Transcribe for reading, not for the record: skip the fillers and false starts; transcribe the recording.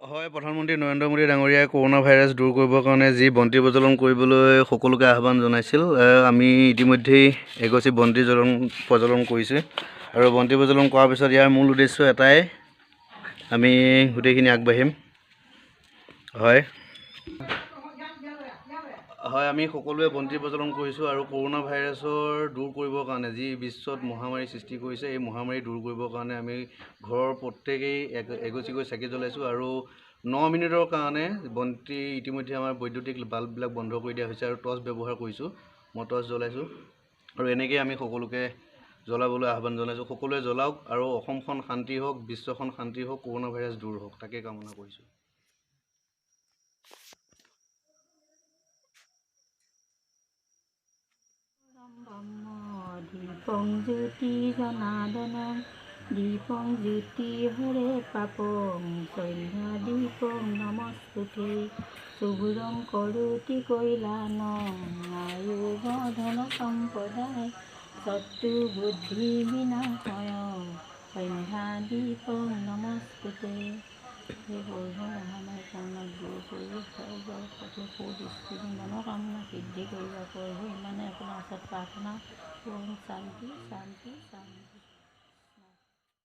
হয়, প্ৰধানমন্ত্ৰী নৰেন্দ্ৰ মোদী ডাঙৰীয়াই কৰোণা ভাইৰাছ দূৰ কৰিবৰ কাৰণে যি বন্তি প্ৰজ্বলন কৰিবলৈ সকলোকে আহ্বান জনাইছিল, আমি ইতিমধ্যেই এগছি বন্তি প্ৰজ্বলন কৰিছোঁ। আৰু বন্তি প্ৰজ্বলন কৰাৰ পিছত ইয়াৰ মূল উদ্দেশ্য এটাই, আমি গোটেইখিনি আগবাঢ়িম। হয়, আমি সকলোৱে বন্তি প্ৰজ্বলন কৰিছোঁ আৰু কৰোণা ভাইৰাছৰ দূৰ কৰিবৰ কাৰণে যি বিশ্বত মহামাৰী সৃষ্টি কৰিছে, এই মহামাৰী দূৰ কৰিবৰ কাৰণে আমি ঘৰৰ প্ৰত্যেকেই এগছিকৈ চাকি জ্বলাইছোঁ। আৰু 9 মিনিটৰ কাৰণে বন্তি ইতিমধ্যে আমাৰ বৈদ্যুতিক বাল্ববিলাক বন্ধ কৰি দিয়া হৈছে আৰু টৰ্চ ব্যৱহাৰ কৰিছোঁ। মই টৰ্চ জ্বলাইছোঁ আৰু এনেকৈ আমি সকলোকে জ্বলাবলৈ আহ্বান জনাইছোঁ। সকলোৱে জ্বলাওক আৰু অসমখন শান্তি হওক, বিশ্বখন শান্তি হওক, কৰোণা ভাইৰাছ দূৰ হওক, তাকে কামনা কৰিছোঁ। দীপং জ্যোতি জনাৰ্দনং দীপং জ্যোতি হৰে পাপং সন্ধ্যা দীপং নমস্তুতে শুভ্ৰং কৰোতি কৈলানং আয়ুৰ্বধন সম্পদায় শত্ৰু বুদ্ধি বিনাশয়ং সন্ধ্যা দীপং নমস্তুতে। সেই বৈভৱ মহামাৰী কৰোণাক দূৰ কৰি সৰ্বৰ প্ৰতি সুদৃষ্টি মনোকামনা সিদ্ধি কৰিব পাৰে, ইমানে আপোনাৰ ওচৰত প্ৰাৰ্থনা। ওম শান্তি শান্তি শান্তি।